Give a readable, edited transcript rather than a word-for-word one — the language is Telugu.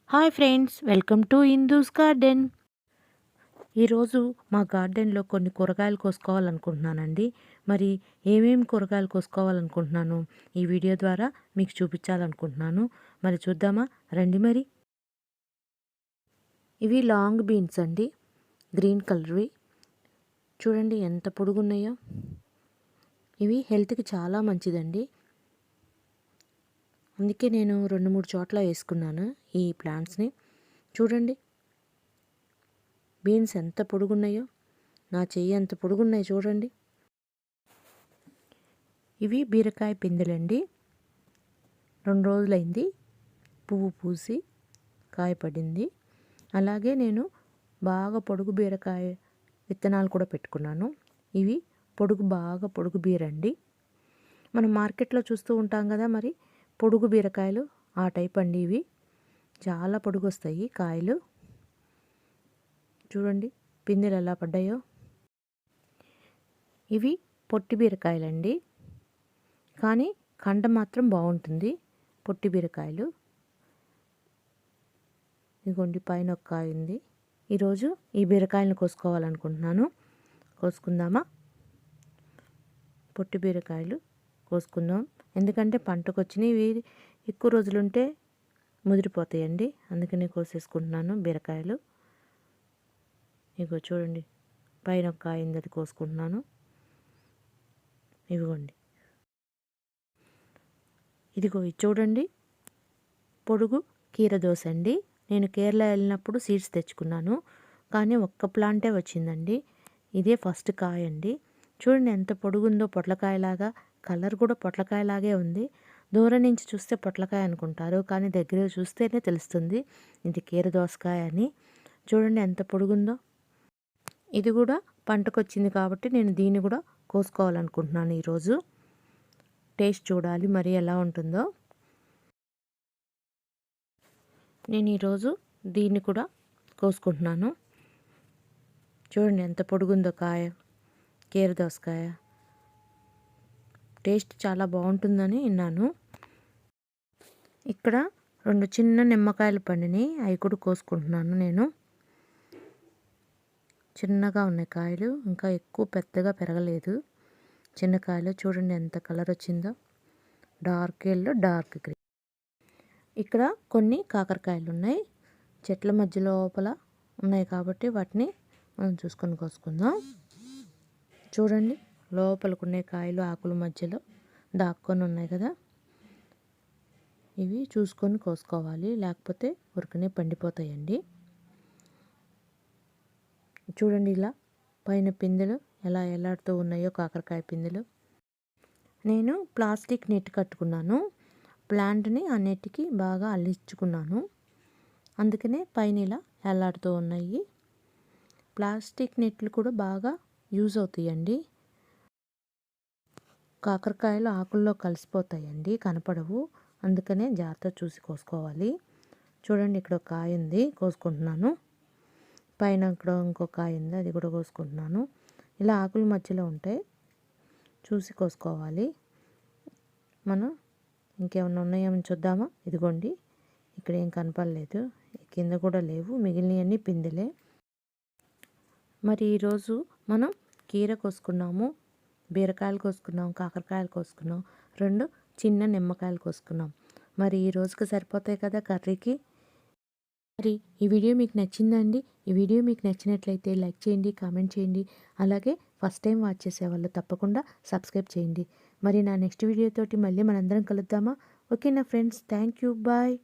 Hi friends, welcome to Indu's garden. ఈరోజు మా గార్డెన్లో కొన్ని కూరగాయలు కోసుకోవాలనుకుంటున్నానండి. మరి ఏమేమి కూరగాయలు కోసుకోవాలనుకుంటున్నాను ఈ వీడియో ద్వారా మీకు చూపించాలనుకుంటున్నాను. మరి చూద్దామా, రండి. మరి ఇవి లాంగ్ బీన్స్ అండి, గ్రీన్ కలర్వి. చూడండి ఎంత పొడుగున్నాయో. ఇవి హెల్త్కి చాలా మంచిదండి, అందుకే నేను 2-3 చోట్ల వేసుకున్నాను ఈ ప్లాంట్స్ని. చూడండి బీన్స్ ఎంత పొడుగున్నాయో, నా చెయ్యి ఎంత పొడుగున్నాయి చూడండి. ఇవి బీరకాయ పిందెలండి. 2 రోజులైంది పువ్వు పూసి కాయ పడింది. అలాగే నేను బాగా పొడుగు బీరకాయ విత్తనాలు కూడా పెట్టుకున్నాను. ఇవి బాగా పొడుగు బీరండి. మనం మార్కెట్లో చూస్తూ ఉంటాం కదా, మరి పొడుగు బీరకాయలు ఆ టైప్ అండి. ఇవి చాలా పొడుగు వస్తాయి కాయలు. చూడండి పిందెలు ఎలా పడ్డాయో. ఇవి పొట్టి బీరకాయలండి, కానీ కండ మాత్రం బాగుంటుంది. పొట్టి బీరకాయలు. ఇదిగోండి పైన ఒక కాయ ఉంది. ఈరోజు ఈ బీరకాయలను కోసుకోవాలనుకుంటున్నాను. కోసుకుందామా? పొట్టి బీరకాయలు కోసుకుందాం, ఎందుకంటే పంటకు వచ్చినవి ఎక్కువ రోజులుంటే ముదిరిపోతాయండి. అందుకని కోసేసుకుంటున్నాను బీరకాయలు. ఇగో చూడండి పైన ఒక కాయ ఉంది, అది కోసుకుంటున్నాను. ఇదిగోండి, ఇదిగో ఇది చూడండి పొడుగు కీరదోస అండి. నేను కేరళ వెళ్ళినప్పుడు సీడ్స్ తెచ్చుకున్నాను, కానీ ఒక్క ప్లాంటే వచ్చిందండి. ఇదే ఫస్ట్ కాయ అండి. చూడండి ఎంత పొడుగుందో, పొట్లకాయలాగా. కలర్ కూడా పొట్లకాయలాగే ఉంది. దూరం నుంచి చూస్తే పొట్లకాయ అనుకుంటారు, కానీ దగ్గర చూస్తేనే తెలుస్తుంది ఇది కీరదోసకాయ అని. చూడండి ఎంత పొడుగుందో. ఇది కూడా పంటకొచ్చింది కాబట్టి నేను దీన్ని కూడా కోసుకోవాలనుకుంటున్నాను ఈరోజు. టేస్ట్ చూడాలి మరి ఎలా ఉంటుందో. నేను ఈరోజు దీన్ని కూడా కోసుకుంటున్నాను. చూడండి ఎంత పొడుగుందో కాయ, కీరదోసకాయ. టేస్ట్ చాలా బాగుంటుందని విన్నాను. ఇక్కడ 2 చిన్న నిమ్మకాయలు పండినాయి, అవి కూడా కోసుకుంటున్నాను నేను. చిన్నగా ఉన్నాయి కాయలు, ఇంకా ఎక్కువ పెద్దగా పెరగలేదు. చిన్న కాయలు. చూడండి ఎంత కలర్ వచ్చిందో, డార్క్ ఎల్లో, డార్క్ గ్రీన్. ఇక్కడ కొన్ని కాకరకాయలు ఉన్నాయి, చెట్ల మధ్య లోపల ఉన్నాయి కాబట్టి వాటిని మనం చూసుకొని కోసుకుందాం. చూడండి లోపలకున్న కాయలు ఆకుల మధ్యలో దాక్కొని ఉన్నాయి కదా, ఇవి చూసుకొని కోసుకోవాలి, లేకపోతే ఉరకనే పండిపోతాయండి. చూడండి ఇలా పైన పిందెలు ఎలా ఎలాడుతూ ఉన్నాయో కాకరకాయ పిందెలు. నేను ప్లాస్టిక్ నెట్ కట్టుకున్నాను, ప్లాంట్ని ఆ నెట్కి బాగా అల్లించుకున్నాను, అందుకనే పైన ఇలా ఎలాడుతూ ఉన్నాయి. ప్లాస్టిక్ నెట్లు కూడా బాగా యూజ్ అవుతాయండి. కాకరకాయలు ఆకుల్లో కలిసిపోతాయండి, కనపడవు. అందుకనే జాగ్రత్త చూసి కోసుకోవాలి. చూడండి ఇక్కడ ఒక కాయ ఉంది, కోసుకుంటున్నాను. పైన ఇక్కడ ఇంకో కాయ ఉంది, అది కూడా కోసుకుంటున్నాను. ఇలా ఆకుల మధ్యలో ఉంటాయి, చూసి కోసుకోవాలి. మనం ఇంకేమైనా ఉన్నాయేమో చూద్దామా. ఇదిగోండి ఇక్కడ ఏం కనపడలేదు, కింద కూడా లేవు, మిగిలినవన్నీ పిందెలే. మరి ఈరోజు మనం కీర కోసుకున్నాము, బీరకాయలు కోసుకున్నాం, కాకరకాయలు కోసుకున్నాం, 2 చిన్న నిమ్మకాయలు కోసుకున్నాం. మరి ఈ రోజుకి సరిపోతాయి కదా కర్రీకి. మరి ఈ వీడియో మీకు నచ్చిందండి? ఈ వీడియో మీకు నచ్చినట్లయితే లైక్ చేయండి, కామెంట్ చేయండి. అలాగే ఫస్ట్ టైం వాచ్ చేసేవాళ్ళు తప్పకుండా సబ్స్క్రైబ్ చేయండి. మరి నా నెక్స్ట్ వీడియోతోటి మళ్ళీ మనందరం కలుద్దామా? ఓకేనా ఫ్రెండ్స్, థ్యాంక్ యూ, బాయ్.